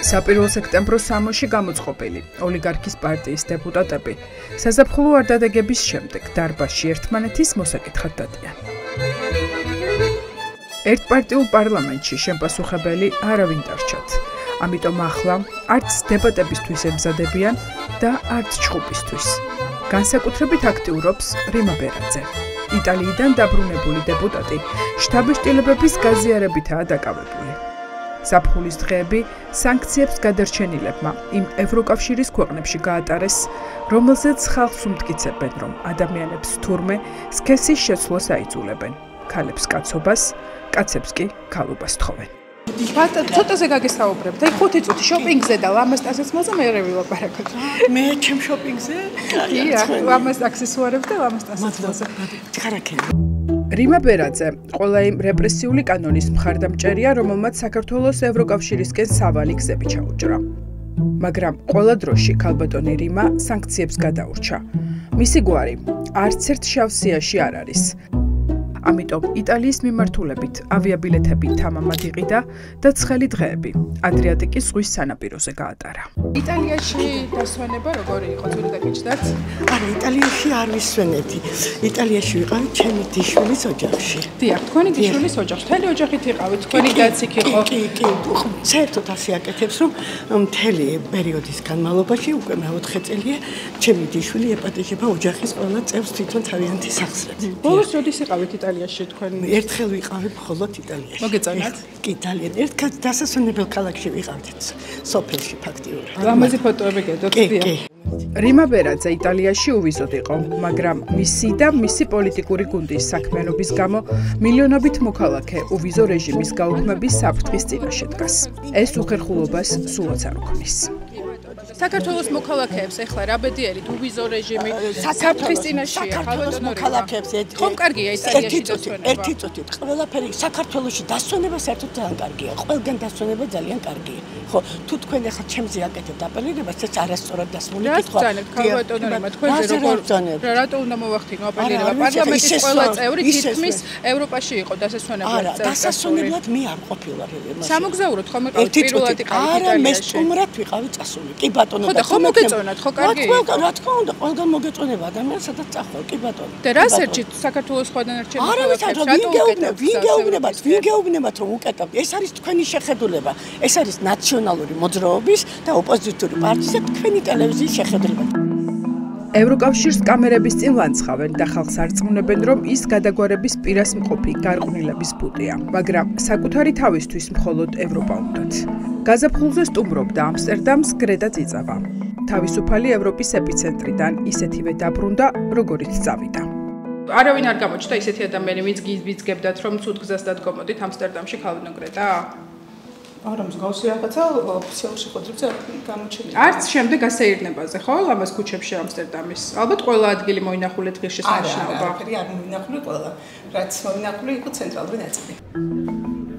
Საპირველ სექტემბრის სამოში გამოწყობილი ოლიგარქის პარტიის დეპუტატები საზაფხულო არდადეგების შემდეგ დარბაზში ერთმანეთის მოსაკითხად დადიან. ერთპარტიულ პარლამენტში შემპასუხებელი არავინ დარჩათ. ამიტომ ახლა არც დებატებისთვის ემზადებიან და არც ჩხუბისთვის. განსაკუთრებით აქტიურობს რიმა ბერაძე. იტალიიდან დაბრუნებული დეპუტატი შთაბეჭდილებების გაზიარებითაა დაკავებული. ზაფხულის დღეები სანქციებს გადარჩენილებმა იმ ევროკავშირის ქვეყნებში გაატარეს, რომელზეც ხალხს უმტკიცებენ, რომ ადამიანებს თურმე სქესის შეცვლას აიძულებენ. ქალებს კაცობას, კაცებს კი ქალობას თხოვენ. ცოტაზე გაგესაუბრებთ. აი 5 წუთი შოპინგზე და ლამაზ ტასაცმელზე მე ვილაპარაკოთ. მე ჩემ შოპინგზე? დიახ, ლამაზ აქსესუარებს და ლამაზ ტასაცმელზე. ხარაკენ. რიმა ბერაძე ყველა იმ რეპრესიული კანონის მხარდამჭერია, რომელმაც საქართველოს ევროკავშირისკენ სავალი გზები ჩაუჭრა. მაგრამ ყველა დროში ქალბატონი რიმა სანქციებს გადაურჩა. მისი გვარი არც ერთ შავ სიაში არ არის. ამიტომ იტალიის მიმართულებით ავიაბილეთები თამამად იყიდა და ცხელი დღეები ადრიატიკის ზღვის სანაპიროზე გაატარა. იტალიაში დასვენება როგორი იყო, ძველი დაგეჭდათ? არა, იტალიაში არ ვისვენებდი. იტალიაში ვიყავი ჩემი დიშვილის ოჯახში. დიახ, თქვენი დიშვილის ოჯახში. მთელი ოჯახით იყავით, თქვენი კაცი იყო. კი. საერთოდ ასე აკეთებს, რომ მთელი პერიოდის განმავლობაში უკვე მე-4 წელია ჩემი დიშვილი ეპატიჟება ოჯახის ყველა წევრს თვითონ თავიანთი სახსრებით. ბოლოს როდის იყავით იტალიაში თქვენ? ერთხელ ვიყავი მხოლოდ იტალიაში. მოგეწონათ? კი, ძალიან. ერთ დასასვენებელ ქალაქში ვიყავდით, სოფელში ფაქტიურად. ლამაზი ფოტოები გედოთ, კი. რიმა ბერაძე იტალიაში უვიზოდ იყო, მაგრამ მისი და მისი პოლიტიკური გუნდის საქმიანობის გამო მილიონობით მოქალაქე უვიზო რეჟიმის გაუქმების საფრთხის წინაშე დგას. ეს უხერხულობას სულაც არ უქმნის. საქართველოს მოქალაქეებს ეხლა რა ბედიერით უვიზო რეჟიმი საფრთხის წინაშეა. საქართველოს მოქალაქეებს ხომ კარგია იტალიაში დასვენება? ერთი წუთით ყველაფერი საქართველოში დასვენება საერთოდ ძალიან კარგია. ყველგან დასვენება ძალიან კარგია. ხო, თუ თქვენ ახლა ჩემზე აკეთებთ აპელირებას, ეს არასწორად დასმული კითხვა. ქალბატონებმა თქვენზე როგორ რატო უნდა მოვახდინო აპელირება? პარლამენტის ყველა წევრი თითქმის ევროპაში იყო დასასვენებლად. არა, დასასვენებლად მე არ ყოფილა. სამოგზაუროდ ხომ იყავით პირველად იყავით იტალიაში? არა, მე სტუმრად ვიყავი წასული. კი ბატონო, ხო მოგეწონათ, ხო კარგი? რა თქმა უნდა, ყველგან მოგეწონება ადამიანს, სადაც წახვალ, კი ბატონო. და რას ერჩით საქართველოს ხვადან ერჩეთ მოქალაქეებს? ვინ გეუბნებათ რომ უკეტავთ? ეს არის თქვენი შეხედულება. ეს არის ნაციონალური მოძრაობის და ოპოზიციური პარტიის და თქვენი ტელევიზიის შეხედულება. ევროკავშირს კამერების წინ ლანცხავენ და ხალხს არწმუნებენ, რომ ის გადაგვარების პირას მყოფი გარყვნილების ბუდეა, მაგრამ საკუთარი თავისთვის მხოლოდ ევროპა უნდათ. გაზაფხულზე სტუმრობდა ამსტერდამს გრეტა წიწავა. თავისუფალი ევროპის ეპიცენტრიდან ისეთივე დაბრუნდა, როგორიც წავიდა. არავინ არ გამოჩნდა ისეთი ადამიანი, ვინც გიძგებდათ, რომ ცუდ გზას დადგომოდით ამსტერდამში ქალბატონ გრეტა? არა, მსგავსი რაღაცა ოფიციალურ შეხვედრებზე არ გამოჩენილი. არც შემდეგ ასეირნებაზე, ხო, ლამაზ ქუჩებში ამსტერდამის. ალბათ ყველა ადგილი მოინახულეთ ღირსშესანიშნაობა. არ მოინახული ყველა. რაც მოინახული იყო ცენტრალური ნაწილი.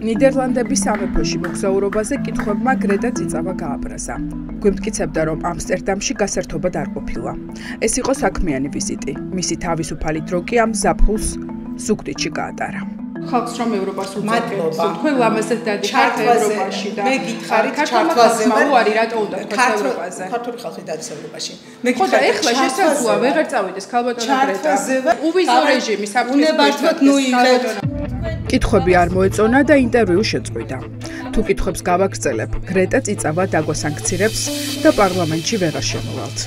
ნიდერლანდების სამეფოში მოგზაურობაზე კითხვებმა გრეტა წიწავა გააბრაზა. გვიმტკიცებდა, რომ ამსტერდამში გასართობად არ ყოფილა. ეს იყო საქმიანი ვიზიტი. მისი თავისუფალი დრო კი ამ ზაფხულს ზუგდიდში გაატარა. ხალხს რომ ევროპას უწევთ, თქვენ ლამაზად დადიხართ ევროპაში და მე გითხარით ჩართვაზე არის რატო უნდა თქვენ ევროპაზე? ქართული ხალხი დადის ევროპაში. მე გითხარით ეხლა შესაძლოა ვეღარ წავიდეს ქალბატონო გრეტა. უვიზო რეჟიმი საფრთხის კითხვები არ მოეწონა და ინტერვიუ შეწყვიტა. თუ კითხვებს გავაგრძელებ, გრეტა წიწავა დაგვასანქცირებს და პარლამენტში ვეღარ შემოვალთ.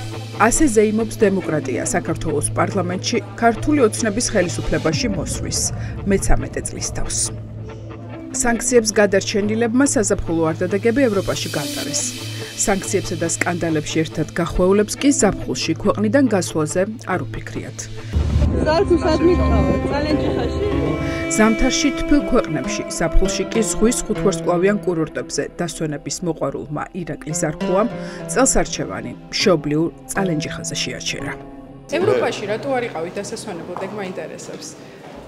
ასე ზეიმობს დემოკრატია საქართველოს პარლამენტში ქართული ოცნების ხელისუფლებაში მოსვლის მე-13 წლის თავს. სანქციებს გადარჩენილებმა საზაფხულო არდადეგები ევროპაში გაატარეს. სანქციებსა და სკანდალებში ერთად გახვეულებს კი ზაფხულში ქვეყნიდან გასვლაზე არ უფიქრიათ. ზამთარში თბილ ქვეყნებში, ზაფხულში კი ზღვის 5 ვარსკვლავიან კურორტებზე დასვენების მოყვარულმა ირაკლი ზარქუამ წელს არჩევანი მშობლიურ წალენჯიხაზე შეაჩერა. ევროპაში რატო არ იყავით დასასვენებლად, ეგ მაინტერესებს.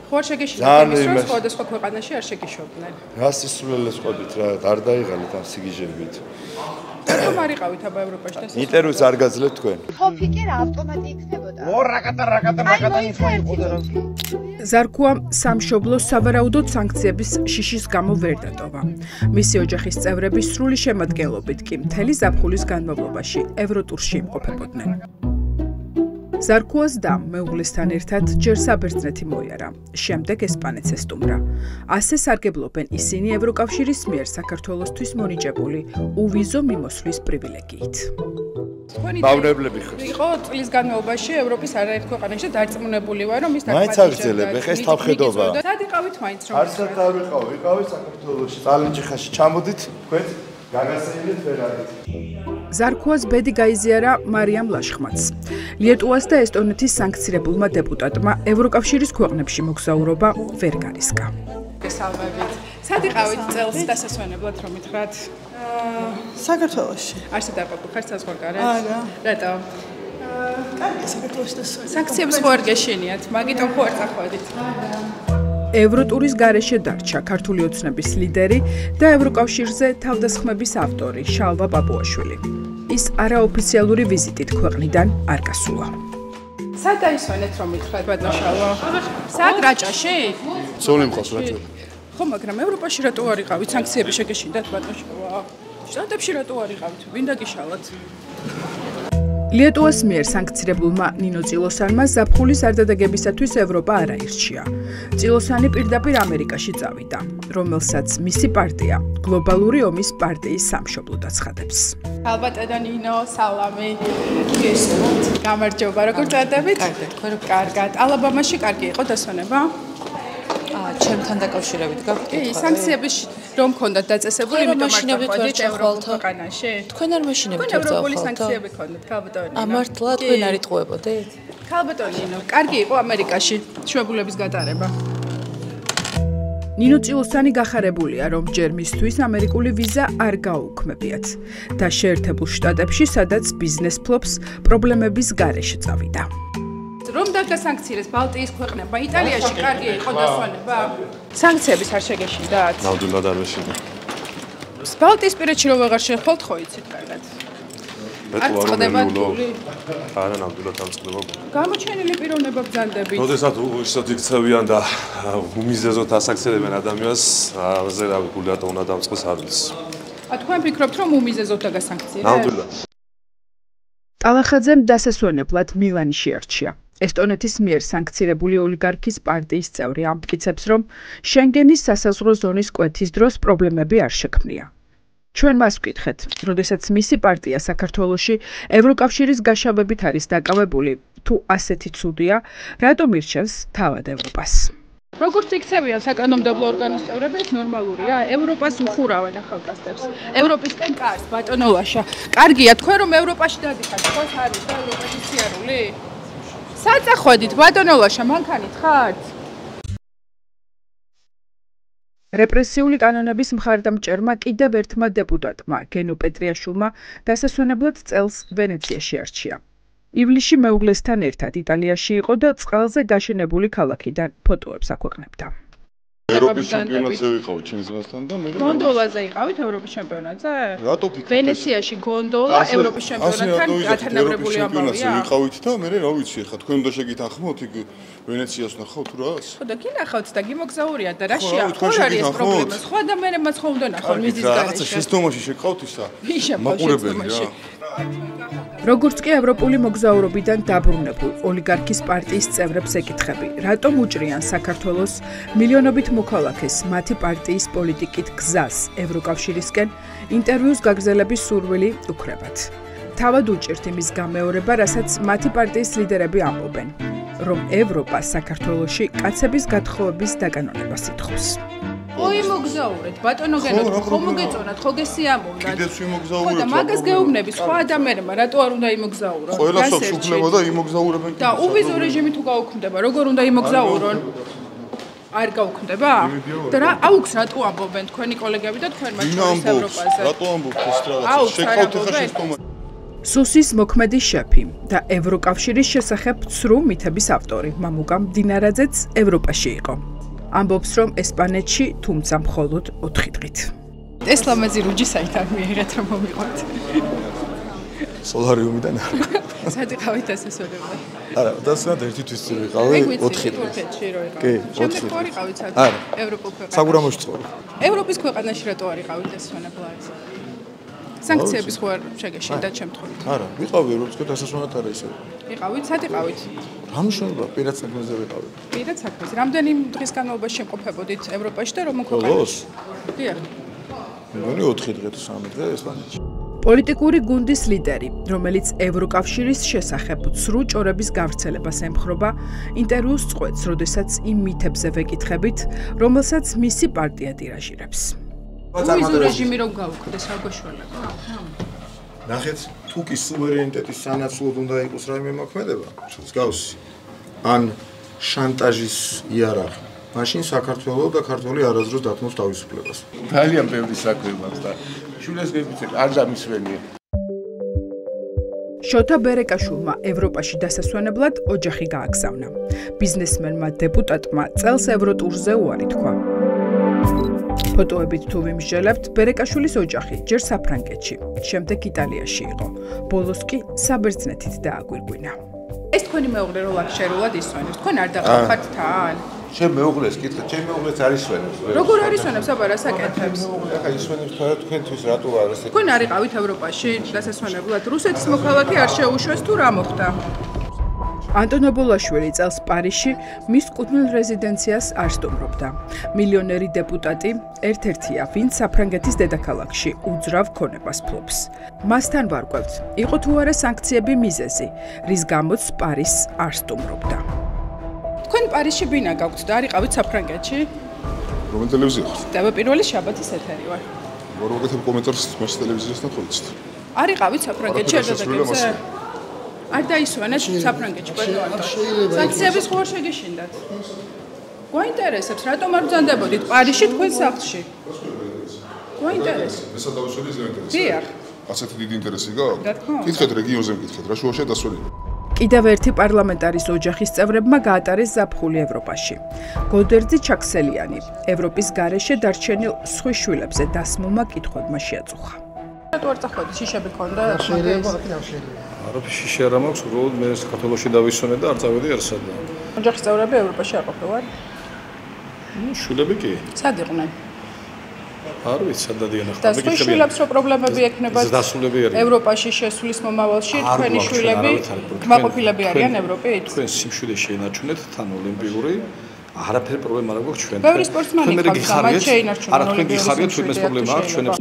ხო არ შეგეშინათ იმის რომ სხვადასხვა ქვეყანაში არ შეგეშვებდნენ? რა სისულელეს ყვებით რა არ დაიღალეთ ამ სიგიჟებით. რომ არიყავით აბა ევროპაში და ინტერვიუს არ გაძლევთ თქვენ. თოფი კი რა ავტომატი იქნებოდა. რაკატა იყო და რა. ზარქუამ სამშობლო სავარაუდოდ სანქციების შიშის გამო ვერ დატოვა. მისი ოჯახის წევრები სრული შემადგენლობით კი მთელი ზაფხულის განმავლობაში ევროტურში იმყოფებოდნენ. ზარქუას და მეუღლესთან ერთად ჯერ საბერძნეთი მოიარა, შემდეგ ესპანეთს ესტუმრა. ასე სარგებლობენ ისინი ევროკავშირის მიერ საქართველოსთვის მონიჭებული უვიზო მიმოსვლის პრივილეგიით. მავნებლები ხართ. იყო წლის განმავლობაში ევროპის არაერთ ქვეყანაში დარწმუნებული ვარ, რომ ის მაინც აგრძელებ, ეხა ეს თავხედობა. სად იყავით მაინც რომ? არცერთ არ ვიყავი საქართველოში. წალენჯიხაში ჩამოდით, თქვენ გაგასაინდეთ ვერ არის. ზარქუას ბედი გაიზიარა მარიამ ლაშხმაც. ლიეტუვას და ესტონეთის სანქცირებულმა დეპუტატმა ევროკავშირის ქვეყნებში მოგზაურობა ვერ გარისკა. გესალმებით. სად იყავით წელს დასასვენებლად რომ მითხრათ? საქართველოში. არსად არ ყოფილიყართ საზღვარგარეთ? არა. რატო? კარგი საქართველოში დასვენებლა. სანქციებს ხო არ გეშინიათ? მაგიტომ ხო არ წახვედით? ევროტურის გარეშე დარჩა ქართული ოცნების ლიდერი და ევროკავშირზე თავდასხმების ავტორი შალვა პაპუაშვილი. ის არაოფიციალური ვიზიტით ქვეყნიდან არ გასულა. სად დაისვენეთ რომ მითხრათ ბატონ შალვა? სად რაჭაში? სული მყავს რაჭა. ხო, მაგრამ ევროპაში რატო არ იყავით? სანქციები შეგეშინდათ ბატონ შალვა? შტატებში რატო არ იყავით? ვინ დაგიშალათ? ლიეტუვას მიერ სანქცირებულმა ნინო წილოსანმა ზაფხულის არდადეგებისათვის ევროპა არ აირჩია. წილოსანი პირდაპირ ამერიკაში წავიდა, რომელსაც მისი პარტია გლობალური ომის პარტიის სამშობლოდ აცხადებს. ალბათ და ნინო, სალამი. გესმით. გამარჯობა, როგორ წადებით? კარგად. ალაბამაში კარგი იყო დასვენება? ჩემთან დაკავშირებით კი, სანქციების რომ ქონდათ დაწესებული, იმიტომ მაშინებით ვარ ჩახვალთ ქვეყანაში. თქვენ არ მაშინებით თქვენ ევროპული სანქციები ქონდათ, ქალბატონი. მართლა თქვენ არ იტყუებოდით? ქალბატონი, კარგი იყო ამერიკაში შვებულების გატარება. ნინო წილოსანი გახარებულია, რომ ჯერ მისთვის ამერიკული ვიზა არ გაუქმებიათ და შეერთებულ შტატებში, სადაც ბიზნეს ფლობს, პრობლემების გარეშე წავიდა. რომ დაგასანქცირეს ბალტიის ქვეყნებმა, იტალიაში კარგი იყო დასვენება. სანქციების არ შეგეშინდათ? ნამდვილად არ მეშინდა. ბალტიისპირეთში რომ ვეღარ შეხვალთ, ხო იცით კარგად. არ წყდება თული. არა, ნამდვილად არ წყდება. გამოჩენილი პიროვნება ბრძანდებით. როდესაც ისეთ იქცევიან და უმიზეზოდ ასაქცევენ ადამიანს, ზე რა გულატო უნდა დამწყეს არ ვიცი. თქვენ ფიქრობთ, რომ უმიზეზოდ დაგასანქცირეთ? ნამდვილად. ტალახაძემ დასასვენებლად მილანი შეარჩია. ესტონეთის მიერ სანქცირებული ოლიგარქის პარტიის წევრი ამტკიცებს, რომ შენგენის სასაზღვრო ზონის კვეთის დროს პრობლემები არ შექმნია. ჩვენ მას ვკითხეთ, როდესაც მისი პარტია საქართველოში ევროკავშირის გაშავებით არის დაკავებული, თუ ასეთი ცუდია, რატომ ირჩევს თავად ევროპას? როგორც იქცევიან საკანონმდებლო ორგანოს წევრები, ეს ნორმალურია. ევროპას უხურავენ ახალგაზრდებს. ევროპისკენ კარს, ბატონო ლაშა. კარგია, თქვენ რომ ევროპაში დადიხართ, თქვენს არის და ევროპაში სიარული? სად წახვედით, ბატონო ლაშა, მანქანით ხართ? რეპრესიული კანონების მხარდამჭერმა კიდევ ერთმა დეპუტატმა, გენო პეტრიაშვილმა, დასასვენებლად წელს ვენეციაში არჩია. ივლისში მეუღლესთან ერთად იტალიაში იყო და წყალზე გაშენებული ქალაქიდან ფოტოებს აქვეყნებდა. ევროპის ჩემპიონატზე ვიყავ ჩინგზლასთან და მე გონდოლაზე იყავით ევროპის ჩემპიონატზე? რატო ფიქრობთ? ვენეციაში გონდოლა ევროპის ჩემპიონატთან გათანაბრებული ამბავია. ვიყავით და მე რა ვიცი, ხა თქვენ უნდა შეგითანხმოთ იქ ვენეციას ნახავთ რას? ხო და გინახავთ და გიმოგზაურიათ და რაშია? ხო არის ეს პრობლემა? ხო ადამიანებმაც ხო უნდა ნახონ მიზის გარეშე. რაღაცა შეცდომაში შეგყავთ ისა? მაყურებელი რა. როგორც კი ევროპული მოგზაურობიდან დაბრუნებულ ოლიგარქის პარტიის წევრებს ეკითხები, რატომ უჭრიან საქართველოს მილიონობით მოქალაქეს მათი პარტიის პოლიტიკით გზას ევროკავშირისკენ, ინტერვიუს გაგრძელების სურვილი უქრებათ. თავად უჭირთ იმის გამეორება, რასაც მათი პარტიის ლიდერები ამბობენ, რომ ევროპა საქართველოში კაცების გათხოვების დაკანონებას ითხოვს. ой მოგზაურეთ ბატონო გენო ხო მოგეწონათ ხო გესიამოვნათ კიდევ ვიმოგზაურეთ და მაგას გეუბნების სხვა ადამიანებმა რატო არ უნდა იმოგზაურონ ყველას აქვს უფლება და იმოგზაურებენ და უვიზო რეჟიმი თუ გაუქმდება როგორ უნდა იმოგზაურონ არ გაუქმდება და რა აუქს რატო ამბობენ თქვენი კოლეგები და თქვენ მათ შორის ევროპაზე რატო ამბობთ ეს რაღაცა შეკავთ ხა შეცდომა სუსის მოქმედის შეფი და ევროკავშირის შესახებ ცრუ მითების ავტორი მამუკა მდინარაძეც ევროპაში იყო. ამბობს, რომ ესპანეთში, თუმცა მხოლოდ 4 დღით. ესლამაზი რუჯი საიდან მიიღეთ რომ მომიყვეთ? სოლარიუმიდან არა. სად იყავით დასასვენებლად? არა, დასასვენებლად ერთი თვის ვიყავი 4 დღე. კი, 4 დღე. როგორ იყავით სად? ევროპულ ქვეყანაში. საგურამოში ცხოვრობ. ევროპის ქვეყანაში რატო არ იყავით დასასვენებლად? სანქციების ხო არ შეგეშინდათ შემთხვევით? არა, ვიყავი ევროპის დასასვენებლად არა ისე. იყავით, სად იყავით? რა მნიშვნელობა პირად საქმეზე ვიყავი? პირად საქმეზე. რამდენი დღის განმავლობაში შემყოფებოდით ევროპაში და რომელ ქვეყანაში? ბოლოს? დიახ. მეგონი 4 დღე თუ 3 დღე ესპანეთში. პოლიტიკური გუნდის ლიდერი, რომელიც ევროკავშირის შესახებ ცრუ ჭორების გავრცელებას ემხრობა, ინტერვიუს წყვეტს, როდესაც იმ მითებზე ვეკითხებით, რომელსაც მისი პარტია ტირაჟირებს. ვიზუ რეჟიმი რომ გაუქმდეს, რა გვეშველება? ნახეთ, თუ კი სუვერენიტეტის სანაცვლოდ უნდა იყოს რაიმე მოქმედება, მსგავსი, ან შანტაჟის იარაღი, მაშინ საქართველოს და ქართველი არასდროს დათმობს თავისუფლებას. ძალიან ბევრი საქმე მაქვს და შვილებს გეფიცებ არ დამისვენია. შოთა ბერეკაშვილმა ევროპაში დასასვენებლად ოჯახი გააგზავნა. ბიზნესმენმა დეპუტატმა წელს ევროტურზე უარი თქვა. ფოტოებით თუ ვიმსჯელებთ, ბერეკაშვილის ოჯახი ჯერ საფრანგეთში, შემდეგ იტალიაში იყო. ბოლოს კი საბერძნეთით დააგვირგვინა. ეს თქვენი მეუღლე რო ლაქშერულად ისვენებს, თქვენ არ დაყავთ თან? ჩემ მეუღლეს კითხეთ, ჩემ მეუღლეც არ ისვენებს. როგორ არ ისვენებს, აბა რა საკეთებს? ახლა ისვენებს თორე თქვენთვის რატო არ ესე? თქვენ არ იყავით ევროპაში დასასვენებლად? რუსეთის მოქალაქე არ შეუშვეს თუ რა მოხდა? ანტონ ობოლაშვილი წელს პარიზში მის კუთვნილ რეზიდენციას არ სტუმრობდა. მილიონერი დეპუტატი ერთ-ერთია, ვინც საფრანგეთის დედაქალაქში უძრავ ქონებას ფლობს. მასთან ვარკვევთ, იყო თუ არა სანქციები მიზეზი, რის გამოც პარიზს არ სტუმრობდა. თქვენ პარიზში ბინა გაქვთ და არ იყავით საფრანგეთში? რომელ ტელევიზია ხარ? ტელეპირველი შაბათის ეთერი ვარ. ვარ ვაკეთებ კომენტარს მას ტელევიზიასთან ხოლმე. არ იყავით საფრანგეთში არ დაგეგმზე? არ დაისვენეთ საფრანგეთში ბატონო. სანქციების ხო არ შეგეშინდათ? გვაინტერესებს, რატომ არ ბრძანდებოდით პარიზში თქვენ სახლში? გვაინტერესებს. ესა დავისვენი ეს ინტერესი. დიახ. ასეთი დიდი ინტერესი გაქვს? კითხეთ რეგიონზე მკითხეთ, რა შუაშია დასვენი. კიდევ ერთი პარლამენტარის ოჯახის წევრებმა გაატარეს ზაფხული ევროპაში. გოდერძი ჩაქსელიანი ევროპის გარეშე დარჩენილ სხვის შვილებზე დასმულმა კითხვებმა შეაწუხა. რატო არ წახვედით? შიშები ქონდა? არა, შიში არ მაქვს, უბრალოდ მე საქართველოში დავისვენე და არ წავედი არსად. ოჯახის წევრები ევროპაში არ ყოფილან? შვილები კი. სად იყვნენ? არ ვიცი, სად დადიან ახლა. და სხვა შვილებს რო პრობლემები ექნებათ ევროპაში შესვლის მომავალში, თქვენი შვილები კმაყოფილები არიან ევროპით? თქვენ სიმშვიდე შეინარჩუნეთ თან ოლიმპიური არაფერი პრობლემა არ გვაქვს ჩვენ. ბევრი სპორტსმენი გქონდათ, მათ შეინარჩუნონ. არა, თქვენ გიხარიათ, ჩვენს პრობლემა აქვს, ჩვენებს.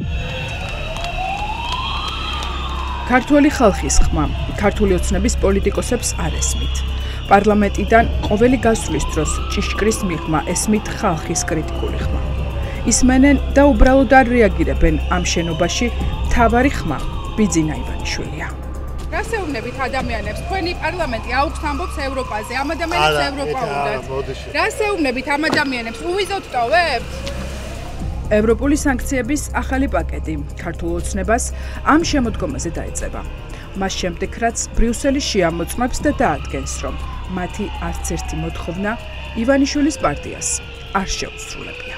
ქართველი ხალხის ხმა, ქართული ოცნების პოლიტიკოსებს არ ესმით. პარლამენტიდან ყოველი გასვლის დროს ჭიშკრის მიღმა ესმით ხალხის კრიტიკული ხმა. ისმენენ და უბრალოდ არ რეაგირებენ ამ შენობაში მთავარი ხმა ბიძინა ივანიშვილია. რას ეუბნებით ადამიანებს? თქვენი პარლამენტი აუქს ამბობს ევროპაზე, ამ ადამიანებს ევროპა უნდათ. რას ეუბნებით ამ ადამიანებს? უვიზოთ ტოვებთ? ევროპული სანქციების ახალი პაკეტი ქართულ ოცნებას ამ შემოდგომაზე დაეწევა. მას შემდეგ რაც ბრიუსელი შეამოწმებს და დაადგენს, რომ მათი არც ერთი მოთხოვნა ივანიშვილის პარტიას არ შეუსრულებია.